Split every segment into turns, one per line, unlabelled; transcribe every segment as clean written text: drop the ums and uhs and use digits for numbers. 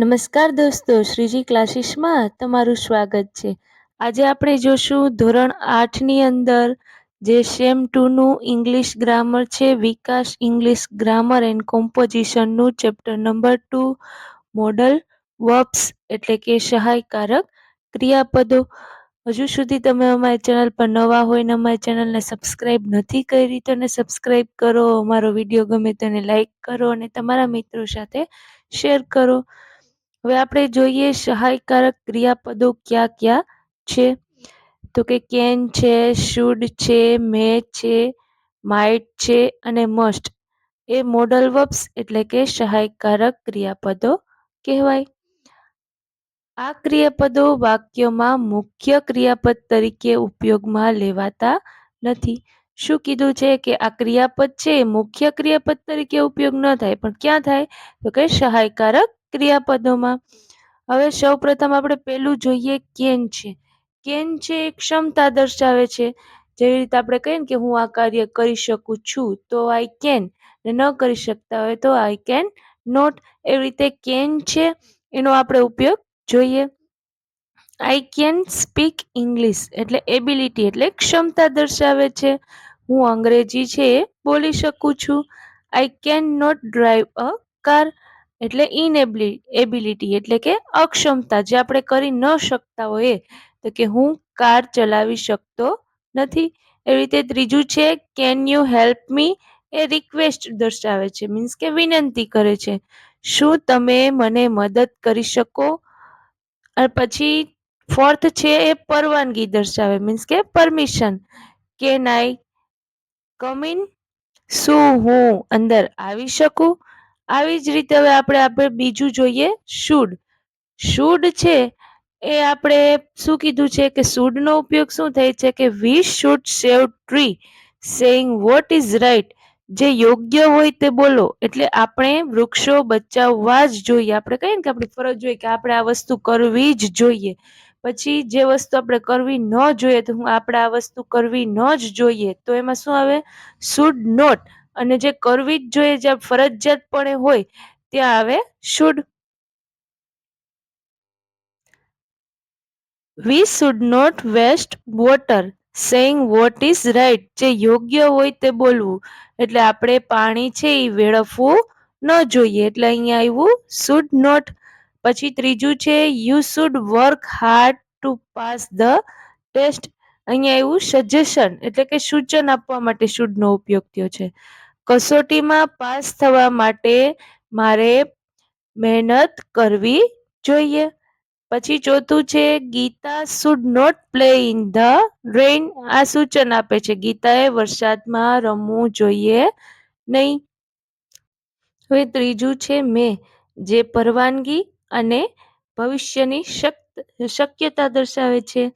નમસ્કાર દોસ્તો, શ્રીજી ક્લાસીસમાં તમારું સ્વાગત છે. આજે આપણે જોશું ધોરણ 8ની અંદર જે સેમ 2નું ઇંગ્લિશ ગ્રામર છે, વિકાસ ઇંગ્લિશ ગ્રામર એન્ડ કોમ્પોઝિશનનું ચેપ્ટર નંબર 2 મોડલ વર્બ્સ એટલે કે સહાયકારક ક્રિયાપદો. હજુ સુધી તમે અમારી ચેનલ પર નવા હોય ને અમારી ચેનલને સબસ્ક્રાઈબ નથી કરી તો સબસ્ક્રાઈબ કરો, અમારો વિડીયો ગમે તેને લાઈક કરો અને તમારા મિત્રો સાથે શેર કરો. હવે આપણે જોઈએ સહાયકારક ક્રિયાપદો ક્યાં ક્યાં છે. તો કે કેન છે, શુડ છે, મે છે, માઇટ છે અને મસ્ટ એ મોડલ વર્બ્સ એટલે કે સહાયકારક ક્રિયાપદો કહેવાય. આ ક્રિયાપદો વાક્યમાં મુખ્ય ક્રિયાપદ તરીકે ઉપયોગમાં લેવાતા નથી. શું કીધું છે કે આ ક્રિયાપદ છે મુખ્ય ક્રિયાપદ તરીકે ઉપયોગ ન થાય, પણ ક્યાં થાય તો કે સહાયકારક ક્રિયાપદોમાં. હવે સૌપ્રથમ આપણે પેલું જોઈએ કેન છે. કેન છે એ ક્ષમતા દર્શાવે છે. જેવી રીતે આપણે કહીએ ને કે હું આ કાર્ય કરી શકું છું તો આઈ કેન, ને ન કરી શકતા હોય તો આઈ કેન નોટ. એવી રીતે કેન છે એનો આપણે ઉપયોગ જોઈએ. આઈ કેન સ્પીક ઇંગ્લિશ એટલે એબિલિટી એટલે ક્ષમતા દર્શાવે છે. હું અંગ્રેજી છે એ બોલી શકું છું. I can not drive a car એટલે ઇનએબિલિટી એટલે કે અક્ષમતા, જે આપણે કરી ન શકતા હોઈએ. તો કે હું કાર ચલાવી શકતો નથી. એવી રીતે ત્રીજું છે can you help me A request દર્શાવે છે, મીન્સ કે વિનંતી કરે છે. શું તમે મને મદદ કરી શકો? અને પછી ફોર્થ છે એ પરવાનગી દર્શાવે, મીન્સ કે permission. Can I come in? શું હું અંદર આવી શકું? આવી જ રીતે હવે આપણે બીજું જોઈએ શુડ. શુડ છે એ આપણે શું કીધું છે કે શુડ નો ઉપયોગ શું થાય છે કે we should save tree saying what is right. જે યોગ્ય હોય તે બોલો, એટલે આપણે વૃક્ષો બચાવવા જ જોઈએ. આપણે કહીએ ને કે આપણી ફરજ જોઈએ કે આપણે આ વસ્તુ કરવી જ જોઈએ. પછી જે વસ્તુ આપણે કરવી ન જોઈએ તો આપણે આ વસ્તુ કરવી ન જ જોઈએ, તો એમાં શું આવે? Should not. અને જે કરવી જ જોઈએ, જે ફરજિયાતપણે હોય ત્યાં આવે should. We should not waste water saying what is right. જે યોગ્ય હોય તે બોલવું, એટલે આપણે પાણી છે એ વેડફવું ન જોઈએ, એટલે અહીંયા આવ્યું શુડ નોટ. પછી ત્રીજું છે you should work hard to pass the test. અહીંયા એવું સજેશન એટલે કે સૂચન આપવા માટે શુડ નો ઉપયોગ થયો છે. કસોટીમાં પાસ થવા માટે મારે મહેનત કરવી જોઈએ. પછી ચોથું છે Gita should not play in the rain. આ સૂચન આપે છે ગીતાએ વરસાદમાં રમવું જોઈએ નહીં. હવે ત્રીજું છે મે, જે પરવાનગી અને ભવિષ્યની શક્યતા દર્શાવે છે.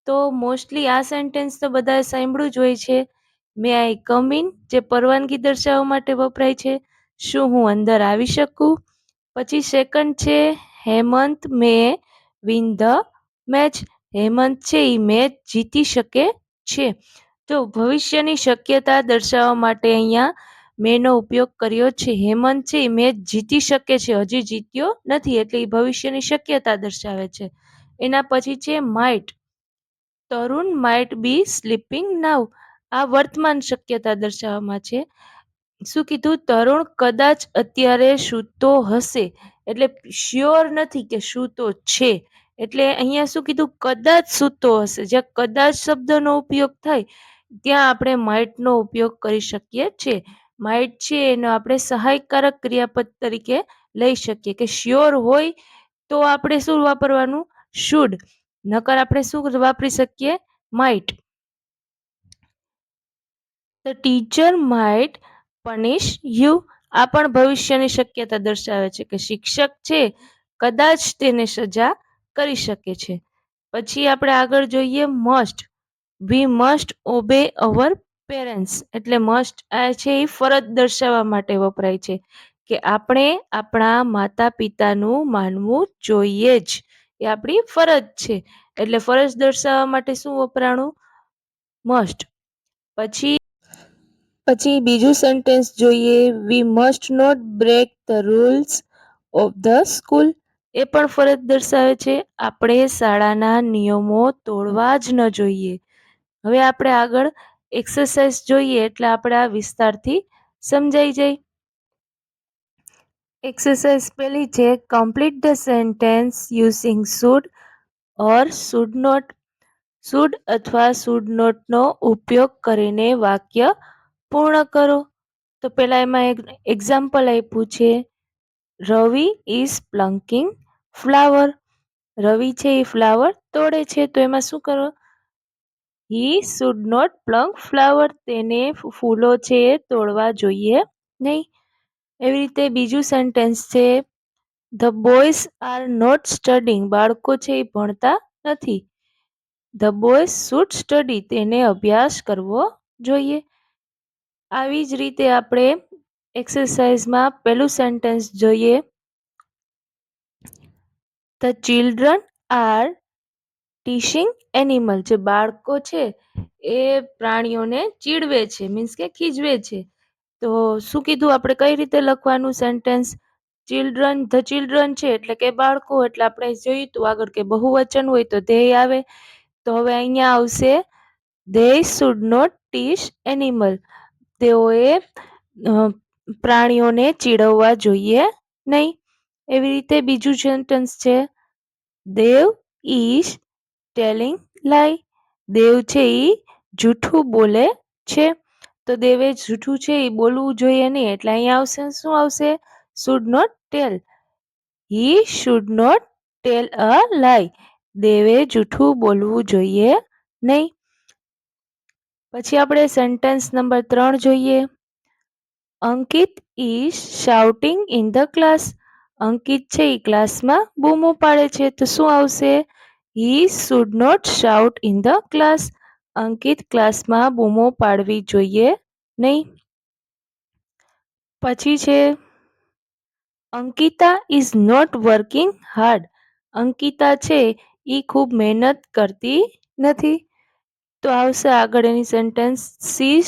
તો મોસ્ટલી આ સેન્ટેન્સ તો બધાએ સાંભળ્યું જ હોય છે. મે આઈ કમ ઇન, જે પરવાનગી દર્શાવવા માટે વપરાય છે. શું હું અંદર આવી શકું? પછી સેકન્ડ છે હેમંત મે વિન ધ મેચ. હેમંત છે એ મેચ જીતી શકે છે. તો ભવિષ્યની શક્યતા દર્શાવવા માટે અહીંયા મેનો ઉપયોગ કર્યો છે. હેમંત છે એ મેચ જીતી શકે છે, હજી જીત્યો નથી, એટલે એ ભવિષ્યની શક્યતા દર્શાવે છે. એના પછી છે might. Tarun might be sleeping now. આ વર્તમાન શક્યતા દર્શાવવામાં છે. શું કીધું? તરુણ કદાચ અત્યારે સૂતો હશે, એટલે શ્યોર નથી કે સૂતો છે. એટલે અહીંયા શું કીધું? કદાચ સૂતો હશે. જ્યાં કદાચ શબ્દનો ઉપયોગ થાય ત્યાં આપણે માઇટ નો ઉપયોગ કરી શકીએ છીએ. માઇટ છે એનો આપણે સહાયકારક ક્રિયાપદ તરીકે લઈ શકીએ, કે શ્યોર હોય તો આપણે શું વાપરવાનું? શુડ. નકર આપણે શું વાપરી શકીએ? Might. The teacher might પનિશ you. આ પણ ભવિષ્યની શક્યતા દર્શાવે છે કે શિક્ષક છે કદાચ તેને સજા કરી શકે છે. પછી આપણે આગળ જોઈએ must. We must obey our parents. એટલે મસ્ટ આ છે એ ફરજ દર્શાવવા માટે વપરાય છે, કે આપણે આપણા માતા પિતાનું માનવું જોઈએ જ, એ આપણી ફરજ છે. એટલે ફરજ દર્શાવવા માટે શું વપરાણું? મસ્ટ. પછી બીજું સેન્ટેન્સ જોઈએ we must not break the rules of the school. એ પણ ફરજ દર્શાવે છે. આપણે શાળાના નિયમો તોડવા જ ન જોઈએ. હવે આપણે આગળ એક્સરસાઇઝ જોઈએ એટલે આપણે આ વિસ્તારથી સમજાઈ જાય. એક્સરસાઇઝ પહેલી છે complete the sentence using should or should not. Should અથવા શુડ નોટનો ઉપયોગ કરીને વાક્ય પૂર્ણ કરો. તો પેલા એમાં એક એક્ઝામ્પલ આપ્યું છે રવિ ઇઝ પ્લંકિંગ ફ્લાવર. રવિ છે એ ફ્લાવર તોડે છે તો એમાં શું કરો? He should not pluck flower. તેને ફૂલો છે એ તોડવા જોઈએ નહીં. એવી રીતે બીજું સેન્ટેન્સ છે the boys are not studying. બાળકો છે એ ભણતા નથી. The boys should study. તેને અભ્યાસ કરવો જોઈએ. આવી જ રીતે આપણે એક્સરસાઇઝમાં પેલું સેન્ટેન્સ જોઈએ ધ ચિલ્ડ્રન આર ટીશિંગ એનિમલ. જે બાળકો છે એ પ્રાણીઓને ચીડવે છે મીન્સ કે ખીજવે છે. તો શું કીધું આપણે કઈ રીતે લખવાનું સેન્ટેન્સ? ચિલ્ડ્રન ધ ચિલ્ડ્રન છે એટલે કે બાળકો, એટલે આપણે જોયું તું આગળ કે બહુવચન હોય તો ધે આવે. તો હવે અહીંયા આવશે ધે શુડ નોટ ટીશ એનિમલ. તેઓએ પ્રાણીઓને ચીડવવા જોઈએ નહીં. એવી રીતે બીજું સેન્ટેન્સ છે દેવ ઇઝ ટેલિંગ લાઈ. દેવ છે એ જૂઠું બોલે છે. તો દેવે જૂઠું છે એ બોલવું જોઈએ નહીં. એટલે અહીંયા આવશે શું આવશે? Should not tell. He should not tell a lie. દેવે જૂઠું બોલવું જોઈએ નહીં. પછી આપણે સેન્ટેન્સ નંબર 3 જોઈએ Ankit is shouting in the class. Ankit છે એ ક્લાસમાં બૂમો પાડે છે. તો શું આવશે? He should not shout in the class. Ankit ક્લાસમાં બૂમો પાડવી જોઈએ નહીં. પછી છે Ankita is not working hard. Ankita છે એ ખૂબ મહેનત કરતી નથી. તો આવશે આગળ એની sentence she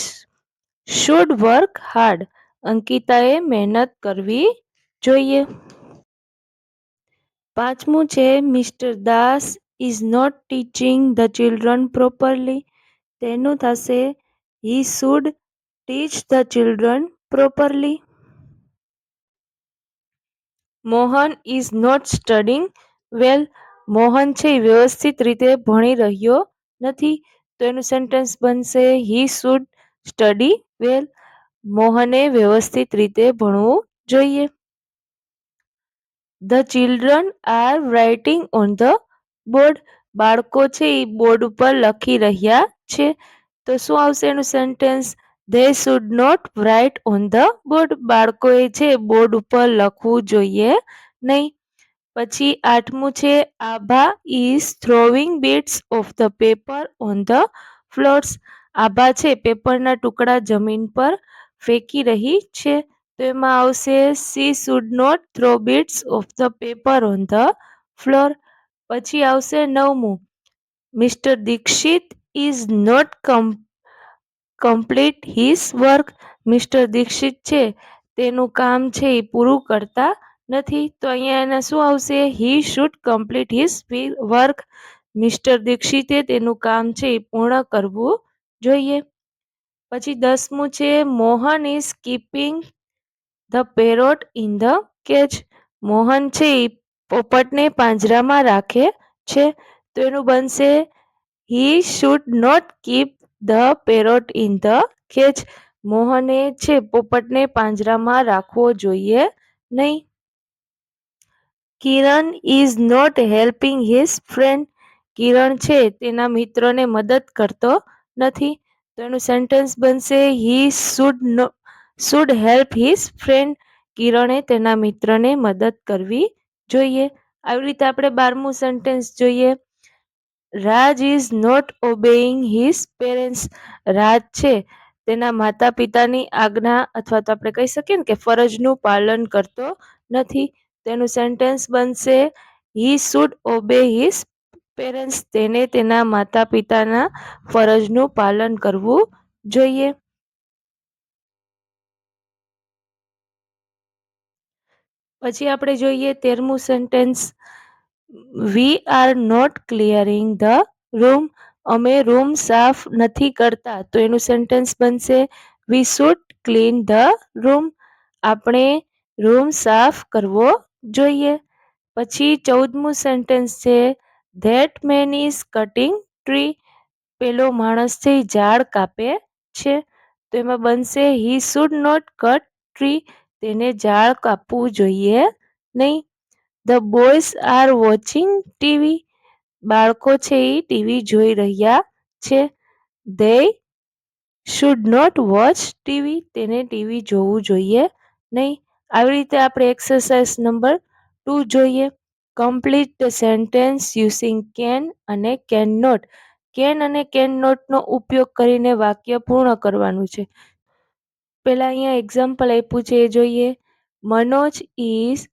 should work hard. અંકિતાએ મહેનત કરવી જોઈએ. પાંચમું છે mister Das is not teaching the children properly. તેનું થશે he should teach the children properly. Mohan is not studying well. Mohan છે એ વ્યવસ્થિત રીતે ભણી રહ્યો નથી. તો એનું સેન્ટેન્સ બનશે હી શુડ સ્ટડી વેલ. મોહને વ્યવસ્થિત રીતે ભણવું જોઈએ. The children are writing on the board. બાળકો છે એ બોર્ડ ઉપર લખી રહ્યા છે. તો શું આવશે એનું sentence? They should not write on the board. બાળકોએ છે બોર્ડ ઉપર લખવું જોઈએ નહીં. પછી આઠમું છે Abha is throwing bits of the paper on the floors. Abha છે પેપરના ટુકડા જમીન પર ફેંકી રહી છે. તો એમાં આવશે she should not throw bits of the paper on the floor. પછી આવશે નવમું mister Dikshit is not complete his work. Mister Dikshit છે તેનું કામ છે એ પૂરું કરતા નથી. તો અહીંયા એના શું આવશે? He should complete his work. Mister દીક્ષિતે તેનું કામ છે એ પૂર્ણ કરવું જોઈએ. પછી 10મું છે Mohan is keeping the parrot in the cage. Mohan છે એ પોપટને પાંજરામાં રાખે છે. તો એનું બનશે he should not keep the parrot in the cage. મોહને છે પોપટને પાંજરામાં રાખવો જોઈએ નહીં. Kiran is not helping his friend. Kiran છે તેના મિત્રોને મદદ કરતો નથી. તો એનું સેન્ટેન્સ બનશે he should help his friend. કિરણે તેના મિત્રને મદદ કરવી જોઈએ. આવી રીતે આપણે 12મું સેન્ટેન્સ જોઈએ Raj is not obeying his parents. Raj છે તેના માતા પિતાની આજ્ઞા અથવા તો આપણે કહી શકીએ ને કે ફરજનું પાલન કરતો નથી. તેનું સેન્ટેન્સ બનશે he should obey his parents. તેને તેના માતા પિતાના ફરજનું પાલન કરવું જોઈએ. પછી આપણે જોઈએ 13મું sentence, we are not clearing the room. અમે રૂમ સાફ નથી કરતા. તો એનું સેન્ટેન્સ બનશે we should clean the room. આપણે રૂમ સાફ કરવો જોઈએ. પછી 14મું સેન્ટેન્સ છે, that man is cutting tree. પેલો માણસ છે ઝાડ કાપે છે. તો એમાં બનશે he should not cut tree. તેને ઝાડ કાપવું જોઈએ નહીં. The boys are watching TV. બાળકો છે એ ટીવી જોઈ રહ્યા છે. They should not watch TV. તેને ટીવી જોવું જોઈએ નહીં. આવી રીતે આપણે એક્સરસાઇઝ નંબર 2 જોઈએ. Complete the sentence using can અને કેન નોટ. કેન અને કેન નોટનો ઉપયોગ કરીને વાક્ય પૂર્ણ કરવાનું છે. પેલા અહીંયા એક્ઝામ્પલ આપ્યું છે એ જોઈએ. Manoj is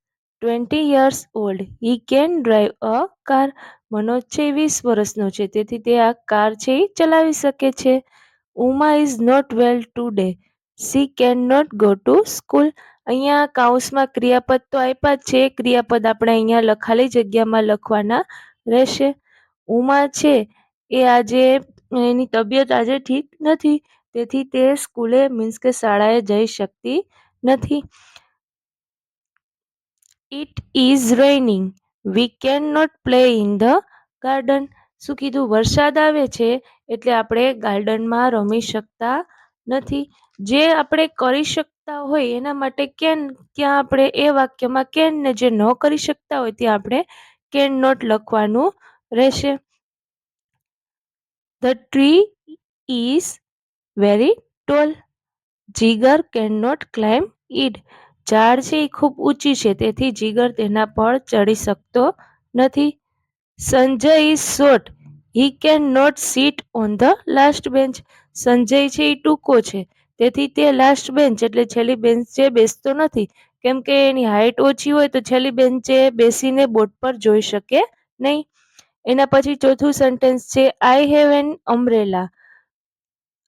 20 years old. He can drive a car. Manoj છે 20 વર્ષનો છે, તેથી તે આ કાર છે એ ચલાવી શકે છે. Uma is not well today. She can not go to school. અહીંયા કાઉન્સમાં ક્રિયાપદ તો આપ્યા જ છે. ક્રિયાપદ આપણે અહીંયા ખાલી જગ્યામાં લખવાના રહેશે. ઉમા છે એ આજે એની તબિયત આજે ઠીક નથી, તેથી તે સ્કૂલે મીન્સ કે શાળાએ જઈ શકતી નથી. It is raining. We can not play in the garden. શું કીધું? વરસાદ આવે છે એટલે આપણે ગાર્ડનમાં રમી શકતા નથી. જે આપણે કરી શકતા હોય એના માટે કેન, ત્યાં આપણે એ વાક્યમાં કેન, ને જે ન કરી શકતા હોય ત્યાં આપણે કેન નોટ લખવાનું રહેશે. The tree is very tall. Jigar can not climb it. ઝાડ છે એ ખૂબ ઊંચી છે, તેથી જીગર તેના પર ચડી શકતો નથી. Sanjay is short. He can not sit on the last bench. Sanjay છે એ ટૂંકો છે, તેથી તે લાસ્ટ બેન્ચ એટલે છેલ્લી બેન્ચે બેસતો નથી. કેમ કે એની હાઇટ ઓછી હોય તો છેલ્લી બેન્ચે બેસીને બોર્ડ પર જોઈ શકે નહીં. એના પછી ચોથું સેન્ટેન્સ છે, I have an umbrella.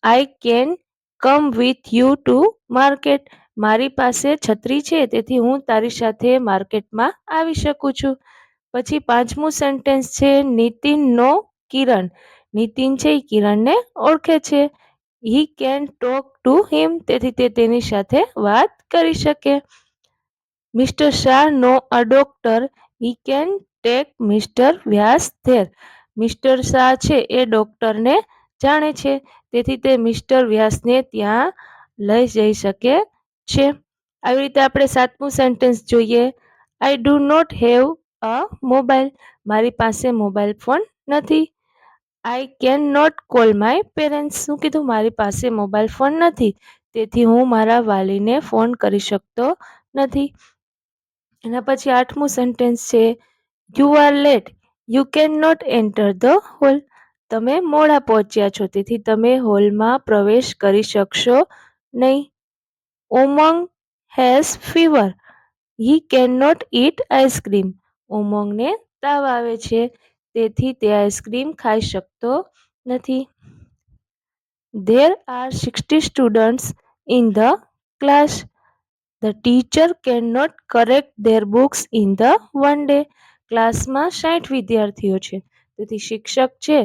I can come with you to market. મારી પાસે છત્રી છે, તેથી હું તારી સાથે માર્કેટમાં આવી શકું છું. પછી 5મું સેન્ટેન્સ છે, નીતિન નો કિરણ. નીતિન છે એ કિરણને ઓળખે છે. He can talk to him. તેથી તે તેની સાથે વાત કરી શકે. Mister Shah knows a doctor. He can take mister Vyas there. Mister Shah છે એ ડોક્ટરને જાણે છે, તેથી તે મિસ્ટર વ્યાસને ત્યાં લઈ જઈ શકે છે. આવી રીતે આપણે 7મું સેન્ટેન્સ જોઈએ. I do not have a mobile. મારી પાસે મોબાઈલ ફોન નથી. I can not call my parents. શું કીધું? મારી પાસે મોબાઈલ ફોન નથી, તેથી હું મારા વાલીને ફોન કરી શકતો નથી. એના પછી 8મું સેન્ટેન્સ છે, you are late. You can not enter the hall. તમે મોડા પહોંચ્યા છો, તેથી તમે હોલમાં પ્રવેશ કરી શકશો નહીં. Umang has fever. He can not eat ice cream. ઉમંગને તાવ આવે છે, તેથી તે આઈસ્ક્રીમ ખાઈ શકતો નથી. There are 60 students in the class. The teacher can not correct their books in the one day. ક્લાસમાં 60 વિદ્યાર્થીઓ છે, તેથી શિક્ષક છે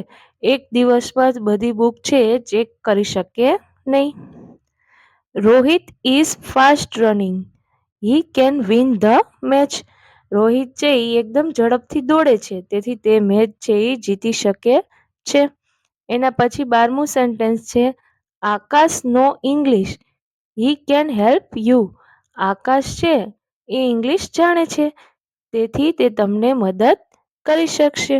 એક દિવસમાં જ બધી બુક છે એ ચેક કરી શકે નહીં. Rohit is fast running. He can win the match. Rohit છે એ એકદમ ઝડપથી દોડે છે, તેથી તે મેચ છે એ જીતી શકે છે. એના પછી 12મું સેન્ટેન્સ છે, Akash know English. He can help you. Akash છે એ ઇંગ્લિશ જાણે છે, તેથી તે તમને મદદ કરી શકશે.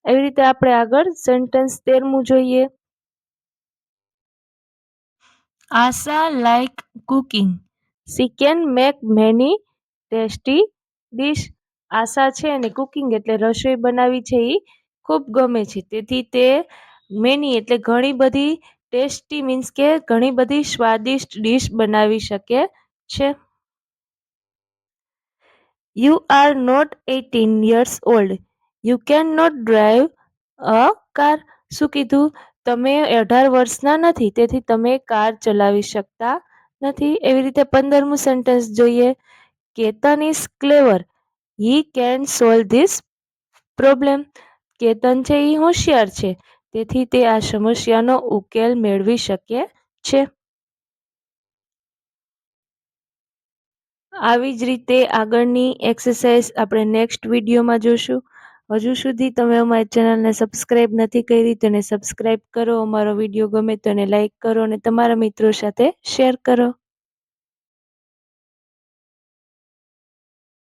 એવી રીતે આપણે આગળ સેન્ટેન્સ 13મું જોઈએ. Asha like cooking. She can make many tasty dish. Asha છે અને કુકિંગ એટલે રસોઈ બનાવી છે એ ખૂબ ગમે છે, તેથી તે મેની એટલે ઘણી બધી ટેસ્ટી મીન્સ કે ઘણી બધી સ્વાદિષ્ટ ડીશ બનાવી શકે છે. You are not 18 years old. You can not drive a car. શું કીધું? તમે 18 વર્ષના નથી, તેથી તમે કાર ચલાવી શકતા નથી. એવી રીતે 15મું સેન્ટેન્સ જોઈએ. Ketan is clever, he can solve this problem. Ketan છે એ હોશિયાર છે, તેથી તે આ સમસ્યાનો ઉકેલ મેળવી શકે છે. આવી જ રીતે આગળની એક્સરસાઇઝ આપણે નેક્સ્ટ વિડીયોમાં જોશું. હજુ સુધી તમે અમારી ચેનલને સબસ્ક્રાઇબ નથી કરી તો એને સબસ્ક્રાઇબ કરો. અમારો વિડીયો ગમે તો એને લાઈક કરો અને તમારા મિત્રો સાથે શેર કરો.